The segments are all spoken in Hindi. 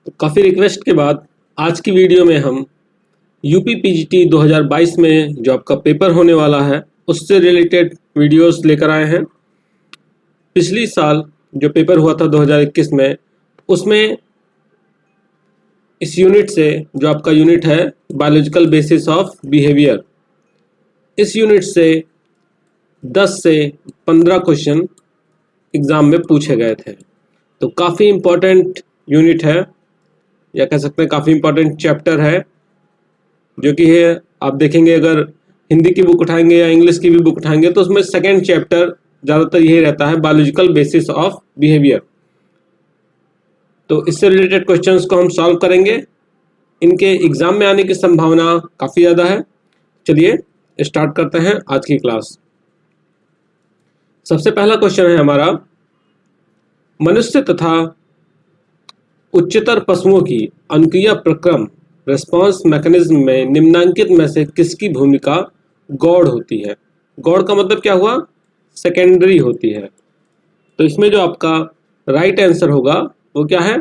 तो काफ़ी रिक्वेस्ट के बाद आज की वीडियो में हम यूपी पीजीटी 2022 में जो आपका पेपर होने वाला है उससे रिलेटेड वीडियोस लेकर आए हैं। पिछली साल जो पेपर हुआ था 2021 में, उसमें इस यूनिट से जो आपका यूनिट है बायोलॉजिकल बेसिस ऑफ बिहेवियर, इस यूनिट से 10 से 15 क्वेश्चन एग्ज़ाम में पूछे गए थे। तो काफ़ी इम्पोर्टेंट यूनिट है, या कह सकते हैं काफ़ी इम्पोर्टेंट चैप्टर है, जो कि है आप देखेंगे अगर हिंदी की बुक उठाएंगे या इंग्लिश की भी बुक उठाएंगे तो उसमें सेकेंड चैप्टर ज़्यादातर यही रहता है, बायोलॉजिकल बेसिस ऑफ बिहेवियर। तो इससे रिलेटेड क्वेश्चंस को हम सॉल्व करेंगे। इनके एग्ज़ाम में आने की संभावना काफ़ी ज़्यादा है। चलिए स्टार्ट करते हैं आज की क्लास। सबसे पहला क्वेश्चन है हमारा, मनुष्य तथा उच्चतर पशुओं की अनुक्रिया प्रक्रम रेस्पॉन्स मैकेनिज्म में निम्नांकित में से किसकी भूमिका गौड़ होती है? गौड़ का मतलब क्या हुआ? सेकेंडरी होती है। तो इसमें जो आपका राइट आंसर होगा वो क्या है?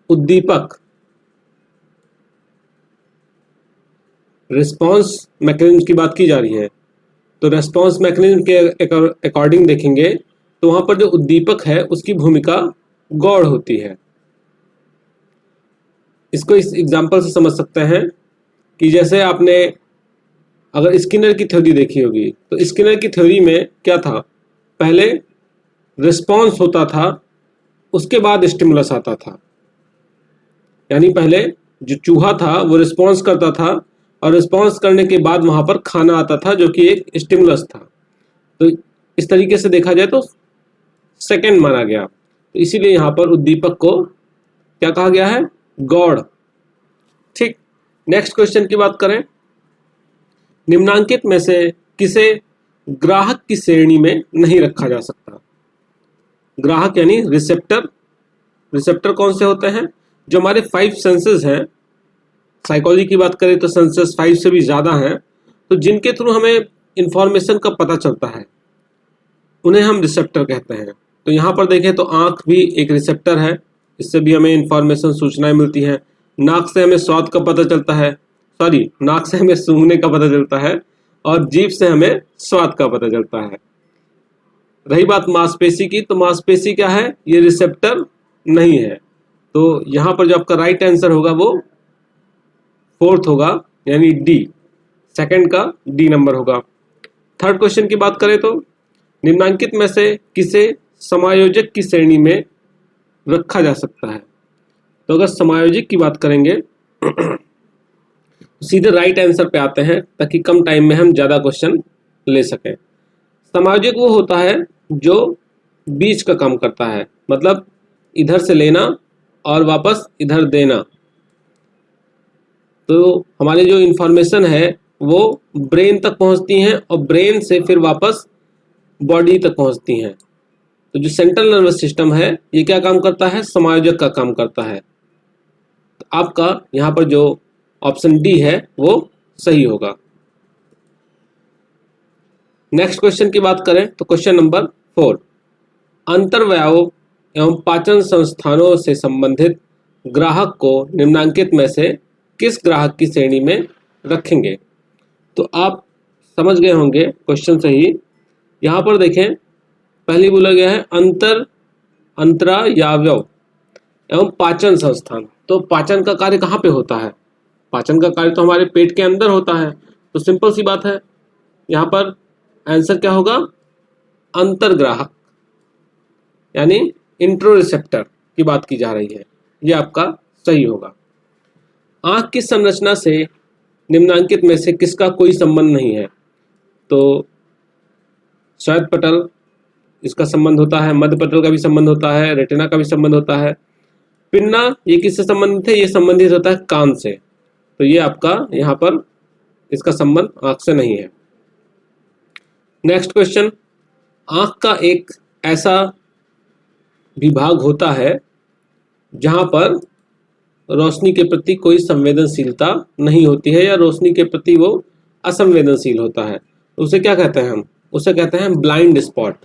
उद्दीपक। रिस्पॉन्स मैकेनिज्म की बात की जा रही है, तो रेस्पॉन्स मैकेनिज्म के अकॉर्डिंग देखेंगे तो वहां पर जो उद्दीपक है उसकी भूमिका गौड़ होती है। इसको इस एग्जांपल से समझ सकते हैं कि जैसे आपने अगर स्किनर की थ्योरी देखी होगी, तो स्किनर की थ्योरी में क्या था? पहले रिस्पॉन्स होता था, उसके बाद स्टिमुलस आता था। यानी पहले जो चूहा था वो रिस्पॉन्स करता था और रिस्पॉन्स करने के बाद वहां पर खाना आता था जो कि एक स्टिमुलस था। तो इस तरीके से देखा जाए तो सेकंड माना गया, तो इसीलिए यहाँ पर उद्दीपक को क्या कहा गया है? गौड़। ठीक, नेक्स्ट क्वेश्चन की बात करें, निम्नांकित में से किसे ग्राहक की श्रेणी में नहीं रखा जा सकता? ग्राहक यानी रिसेप्टर। रिसेप्टर कौन से होते हैं? जो हमारे 5 सेंसेस हैं। साइकोलॉजी की बात करें तो सेंसेस 5 से भी ज़्यादा हैं, तो जिनके थ्रू हमें इंफॉर्मेशन का पता चलता है उन्हें हम रिसेप्टर कहते हैं। तो यहाँ पर देखें तो आँख भी एक रिसेप्टर है, इससे भी हमें इंफॉर्मेशन, सूचनाएं मिलती हैं। नाक से हमें स्वाद का पता चलता है, नाक से हमें सूंघने का पता चलता है, और जीभ से हमें स्वाद का पता चलता है। रही बात मांसपेशी की, तो मांसपेशी क्या है? ये रिसेप्टर नहीं है। तो यहाँ पर जो आपका राइट आंसर होगा वो 4th होगा, यानी डी। सेकंड का डी नंबर होगा। थर्ड क्वेश्चन की बात करें तो निम्नांकित में से किसे समायोजक की श्रेणी में रखा जा सकता है? तो अगर समायोजक की बात करेंगे सीधे राइट आंसर पे आते हैं ताकि कम टाइम में हम ज़्यादा क्वेश्चन ले सकें। समायोजक वो होता है जो बीच का काम करता है, मतलब इधर से लेना और वापस इधर देना। तो हमारी जो इंफॉर्मेशन है वो ब्रेन तक पहुंचती हैं और ब्रेन से फिर वापस बॉडी तक पहुंचती हैं। तो जो सेंट्रल नर्वस सिस्टम है ये क्या काम करता है? समायोजक का काम करता है। तो आपका यहाँ पर जो ऑप्शन डी है वो सही होगा। नेक्स्ट क्वेश्चन की बात करें तो क्वेश्चन नंबर 4, अंतर्वयव एवं पाचन संस्थानों से संबंधित ग्राहक को निम्नांकित में से किस ग्राहक की श्रेणी में रखेंगे? तो आप समझ गए होंगे क्वेश्चन से ही। यहाँ पर देखें, पहले बोला गया है अंतरायव्य एवं पाचन संस्थान। तो पाचन का कार्य कहाँ पे होता है? पाचन का कार्य तो हमारे पेट के अंदर होता है। तो सिंपल सी बात है, यहाँ पर आंसर क्या होगा? अंतर्ग्राहक, यानी इंट्रोरिसेप्टर की बात की जा रही है, ये आपका सही होगा। आँख की संरचना से निम्नांकित में से किसका कोई संबंध नहीं है? तो श्वेत पटल, इसका संबंध होता है, मध्य पटल का भी संबंध होता है, रेटिना का भी संबंध होता है। पिन्ना, ये किससे संबंधित है? ये संबंधित होता है कान से। तो ये आपका यहाँ पर इसका संबंध आँख से नहीं है। नेक्स्ट क्वेश्चन, आँख का एक ऐसा विभाग होता है जहाँ पर रोशनी के प्रति कोई संवेदनशीलता नहीं होती है, या रोशनी के प्रति वो असंवेदनशील होता है। उसे क्या कहते हैं हम? उसे कहते हैं ब्लाइंड स्पॉट।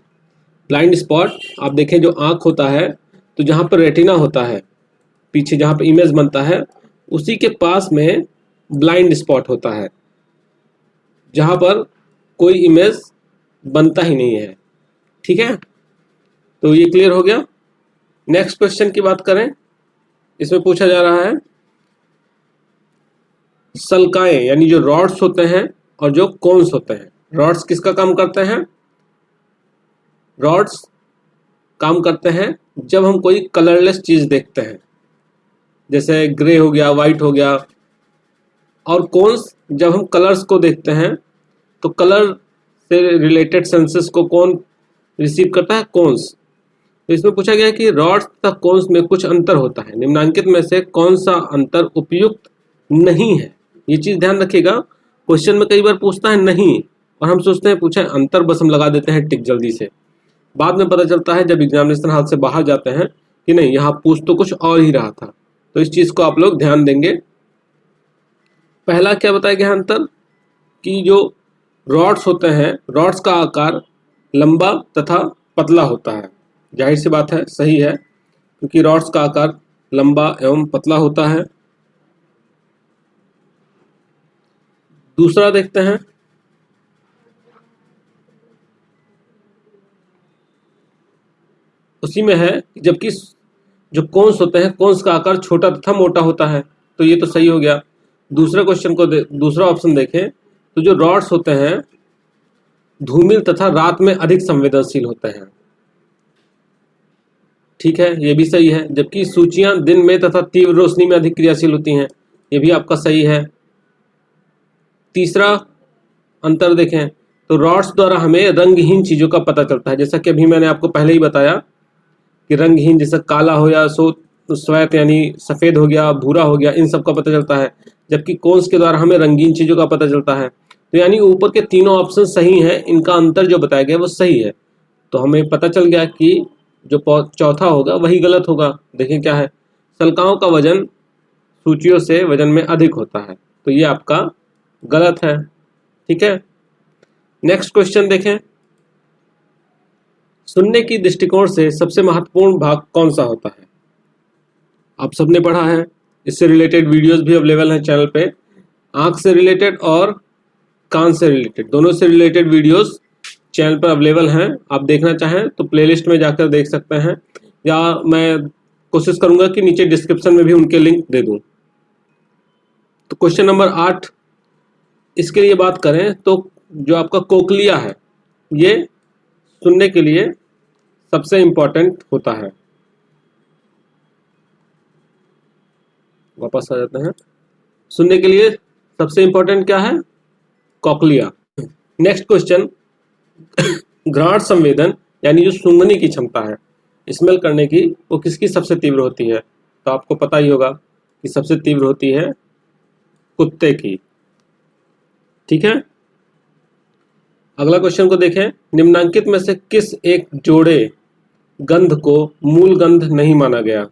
ब्लाइंड स्पॉट आप देखें, जो आँख होता है तो जहाँ पर रेटिना होता है, पीछे जहाँ पे इमेज बनता है उसी के पास में ब्लाइंड स्पॉट होता है, जहाँ पर कोई इमेज बनता ही नहीं है। ठीक है, तो ये क्लियर हो गया। नेक्स्ट क्वेश्चन की बात करें, इसमें पूछा जा रहा है सल्काएं यानी जो रॉड्स होते हैं और जो कोन्स होते हैं। रॉड्स किसका काम करते हैं? रॉड्स काम करते हैं जब हम कोई कलरलेस चीज देखते हैं, जैसे ग्रे हो गया, व्हाइट हो गया। और कोन्स जब हम कलर्स को देखते हैं, तो कलर से रिलेटेड सेंसेस को कौन रिसीव करता है? कोन्स। तो इसमें पूछा गया है कि रॉड्स तथा कोन्स में कुछ अंतर होता है, निम्नलिखित में से कौन सा अंतर उपयुक्त नहीं है? ये चीज ध्यान रखिएगा, क्वेश्चन में कई बार पूछता है नहीं, और हम सोचते हैं पूछा है अंतर, बस हम लगा देते हैं टिक जल्दी से। बाद में पता चलता है जब एग्जामिनेशन हाथ से बाहर जाते हैं कि नहीं, यहाँ पूछ तो कुछ और ही रहा था। तो इस चीज को आप लोग ध्यान देंगे। पहला क्या बताया गया अंतर, कि जो रॉड्स होते हैं, रॉड्स का आकार लंबा तथा पतला होता है। जाहिर सी बात है, सही है, क्योंकि रॉड्स का आकार लंबा एवं पतला होता है। दूसरा देखते हैं, उसी में है जबकि जो कोन्स होते हैं, कोन्स का आकार छोटा तथा मोटा होता है। तो ये तो सही हो गया। दूसरे क्वेश्चन को दूसरा ऑप्शन देखें, तो जो रॉड्स होते हैं धूमिल तथा रात में अधिक संवेदनशील होते हैं। ठीक है, ये भी सही है। जबकि सूचियां दिन में तथा तीव्र रोशनी में अधिक क्रियाशील होती हैं, ये भी आपका सही है। तीसरा अंतर देखें, तो रॉड्स द्वारा हमें रंगहीन चीजों का पता चलता है, जैसा कि अभी मैंने आपको पहले ही बताया कि रंगहीन जैसे काला हो या श्वेत यानी सफेद हो गया, भूरा हो गया, इन सब का पता चलता है। जबकि कोन्स के द्वारा हमें रंगीन चीजों का पता चलता है। तो यानी ऊपर के तीनों ऑप्शन सही हैं, इनका अंतर जो बताया गया वो सही है। तो हमें पता चल गया कि जो चौथा होगा वही गलत होगा। देखिए क्या है, सल्काओं का वजन सूचियों से वजन में अधिक होता है, तो ये आपका गलत है। ठीक है, नेक्स्ट क्वेश्चन देखें, सुनने की दृष्टिकोण से सबसे महत्वपूर्ण भाग कौन सा होता है? आप सबने पढ़ा है, इससे रिलेटेड वीडियोस भी अवेलेबल हैं चैनल पे। आंख से रिलेटेड और कान से रिलेटेड, दोनों से रिलेटेड वीडियोस चैनल पर अवेलेबल हैं। आप देखना चाहें तो प्लेलिस्ट में जाकर देख सकते हैं, या मैं कोशिश करूंगा कि नीचे डिस्क्रिप्शन में भी उनके लिंक दे दूं। तो क्वेश्चन नंबर 8, इसके लिए बात करें तो जो आपका कोक्लिया है, ये सुनने के लिए सबसे इंपॉर्टेंट होता है। वापस आ जाते हैं, सुनने के लिए सबसे इंपॉर्टेंट क्या है? कोक्लिया। नेक्स्ट क्वेश्चन, घ्राण संवेदन यानी जो सूंघने की क्षमता है, स्मेल करने की, वो किसकी सबसे तीव्र होती है? तो आपको पता ही होगा कि सबसे तीव्र होती है कुत्ते की। ठीक है, अगला क्वेश्चन को देखें, निम्नलिखित में से किस एक जोड़े गंध को मूल गंध नहीं माना गया?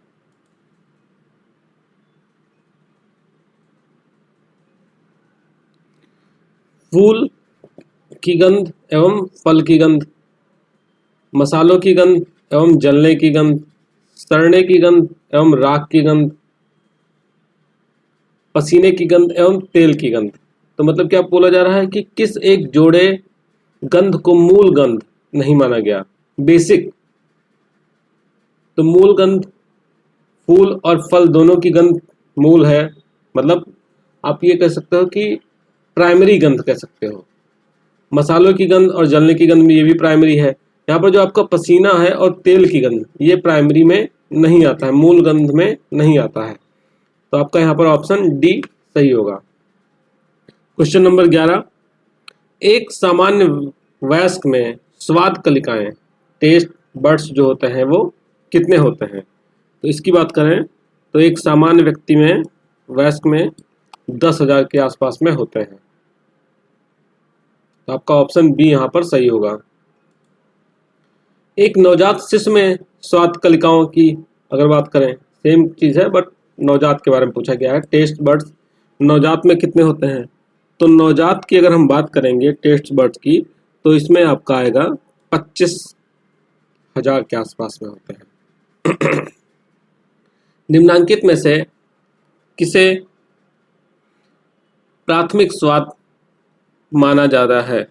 फूल की गंध एवं फल की गंध, मसालों की गंध एवं जलने की गंध, सड़ने की गंध एवं राख की गंध, पसीने की गंध एवं तेल की गंध। तो मतलब क्या बोला जा रहा है कि किस एक जोड़े गंध को मूल गंध नहीं माना गया? बेसिक। तो मूल गंध फूल और फल दोनों की गंध मूल है, मतलब आप ये कह सकते हो कि प्राइमरी गंध कह सकते हो। मसालों की गंध और जलने की गंध में ये भी प्राइमरी है। यहाँ पर जो आपका पसीना है और तेल की गंध, ये प्राइमरी में नहीं आता है, मूल गंध में नहीं आता है। तो आपका यहाँ पर ऑप्शन डी सही होगा। क्वेश्चन नंबर 11, एक सामान्य वयस्क में स्वाद कलिकाएं, टेस्ट बड्स जो होते हैं वो कितने होते हैं? तो इसकी बात करें तो एक सामान्य व्यक्ति में, वयस्क में 10,000 के आसपास में होते हैं। तो आपका ऑप्शन बी यहाँ पर सही होगा। एक नवजात शिशु में स्वाद कलिकाओं की अगर बात करें, सेम चीज है बट नवजात के बारे में पूछा गया है। टेस्ट बड्स नवजात में कितने होते हैं? तो नवजात की अगर हम बात करेंगे टेस्ट बड्स की, तो इसमें आपका आएगा 25,000 के आसपास में होते हैं। निम्नांकित में से किसे प्राथमिक स्वाद माना जा रहा है?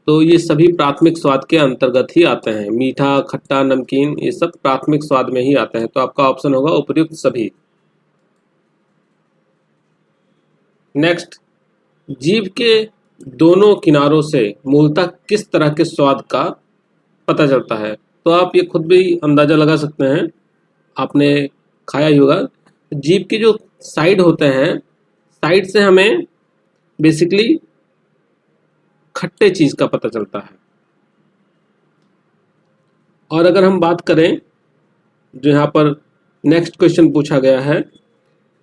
तो ये सभी प्राथमिक स्वाद के अंतर्गत ही आते हैं। मीठा, खट्टा, नमकीन, ये सब प्राथमिक स्वाद में ही आते हैं। तो आपका ऑप्शन होगा उपर्युक्त सभी। नेक्स्ट, जीभ के दोनों किनारों से मूलतः किस तरह के स्वाद का पता चलता है? तो आप ये खुद भी अंदाजा लगा सकते हैं, आपने खाया ही होगा। जीभ के जो साइड होते हैं, साइड से हमें बेसिकली खट्टे चीज का पता चलता है। और अगर हम बात करें, जो यहाँ पर नेक्स्ट क्वेश्चन पूछा गया है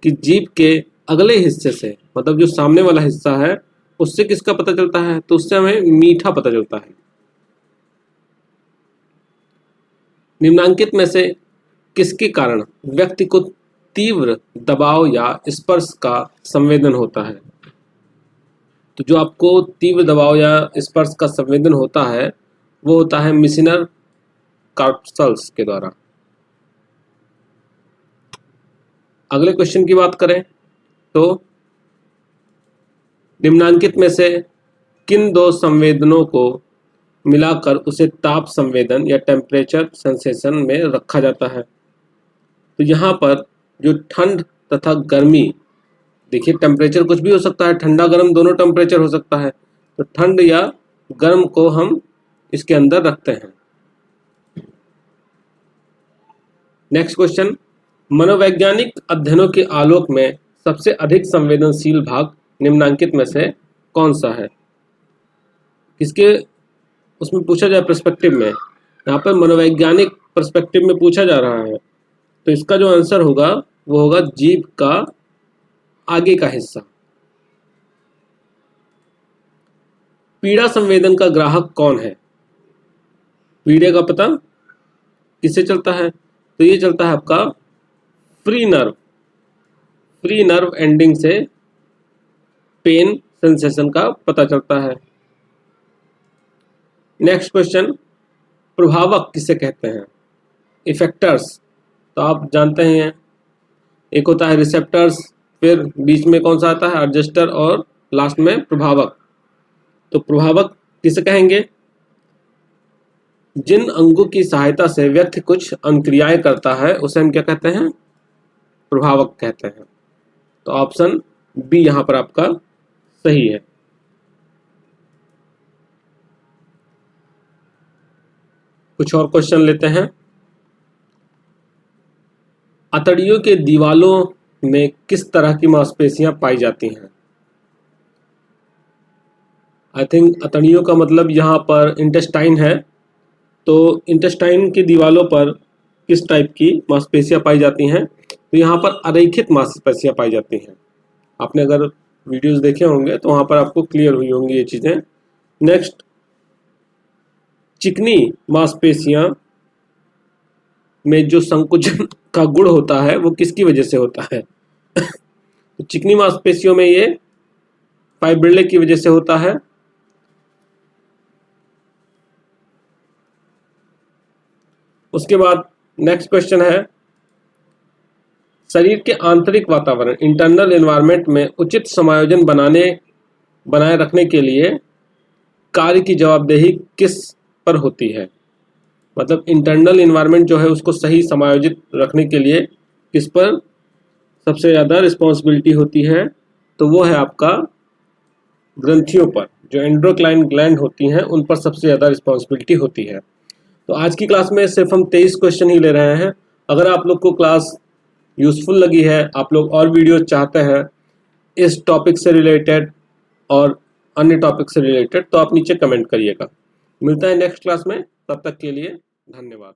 कि जीभ के अगले हिस्से से, मतलब जो सामने वाला हिस्सा है, उससे किसका पता चलता है? तो उससे हमें मीठा पता चलता है। निम्नांकित में से किसके कारण व्यक्ति को तीव्र दबाव या स्पर्श का संवेदन होता है? तो जो आपको तीव्र दबाव या स्पर्श का संवेदन होता है वो होता है मिशनर कार्पल्स के द्वारा। अगले क्वेश्चन की बात करें तो निम्नांकित में से किन दो संवेदनों को मिलाकर उसे ताप संवेदन या टेम्परेचर सेंसेशन में रखा जाता है? तो यहाँ पर जो ठंड तथा गर्मी, देखिए टेम्परेचर कुछ भी हो सकता है, ठंडा गर्म दोनों टेम्परेचर हो सकता है, तो ठंड या गर्म को हम इसके अंदर रखते हैं। नेक्स्ट क्वेश्चन, मनोवैज्ञानिक अध्ययनों के आलोक में सबसे अधिक संवेदनशील भाग निम्नांकित में से कौन सा है? किसके उसमें पूछा जाए पर्सपेक्टिव में, यहाँ पर मनोवैज्ञानिक पर्सपेक्टिव में पूछा जा रहा है, तो इसका जो आंसर होगा वो होगा जीभ का आगे का हिस्सा। पीड़ा संवेदन का ग्राहक कौन है? पीड़े का पता किससे चलता है? तो ये चलता है आपका फ्री नर्व एंडिंग से पेन सेंसेशन का पता चलता है। नेक्स्ट क्वेश्चन, प्रभावक किसे कहते हैं? इफेक्टर्स तो आप जानते हैं, एक होता है रिसेप्टर्स, फिर बीच में कौन सा आता है? एडजस्टर, और लास्ट में प्रभावक। तो प्रभावक किसे कहेंगे? जिन अंगों की सहायता से व्यक्ति कुछ अंतक्रियाएं करता है उसे हम क्या कहते हैं? प्रभावक कहते हैं। तो ऑप्शन बी यहां पर आपका सही है। कुछ और क्वेश्चन लेते हैं। अतड़ियों के दीवालों में किस तरह की मांसपेशियां पाई जाती हैं? आई थिंक अतड़ियों का मतलब यहाँ पर इंटेस्टाइन है, तो इंटेस्टाइन की दीवालों पर किस टाइप की मांसपेशियां पाई जाती हैं? तो यहाँ पर अरेखित मांसपेशियां पाई जाती हैं। आपने अगर वीडियोस देखे होंगे तो वहाँ पर आपको क्लियर हुई होंगी ये चीज़ें। नेक्स्ट, चिकनी मांसपेशियां में जो संकुचन का गुण होता है वो किसकी वजह से होता है? तो चिकनी मांसपेशियों में ये फाइब्रिले की वजह से होता है। उसके बाद नेक्स्ट क्वेश्चन है, शरीर के आंतरिक वातावरण इंटरनल एनवायरनमेंट में उचित समायोजन बनाए रखने के लिए कार्य की जवाबदेही किस पर होती है? मतलब इंटरनल एनवायरनमेंट जो है उसको सही समायोजित रखने के लिए किस पर सबसे ज़्यादा रिस्पॉन्सिबिलिटी होती है? तो वो है आपका ग्रंथियों पर, जो एंडोक्राइन ग्लैंड होती हैं उन पर सबसे ज़्यादा रिस्पॉन्सिबिलिटी होती है। तो आज की क्लास में सिर्फ हम 23 क्वेश्चन ही ले रहे हैं। अगर आप लोग को क्लास यूज़फुल लगी है, आप लोग और वीडियो चाहते हैं इस टॉपिक से रिलेटेड और अन्य टॉपिक से रिलेटेड, तो आप नीचे कमेंट करिएगा। मिलता है नेक्स्ट क्लास में, तब तक के लिए धन्यवाद।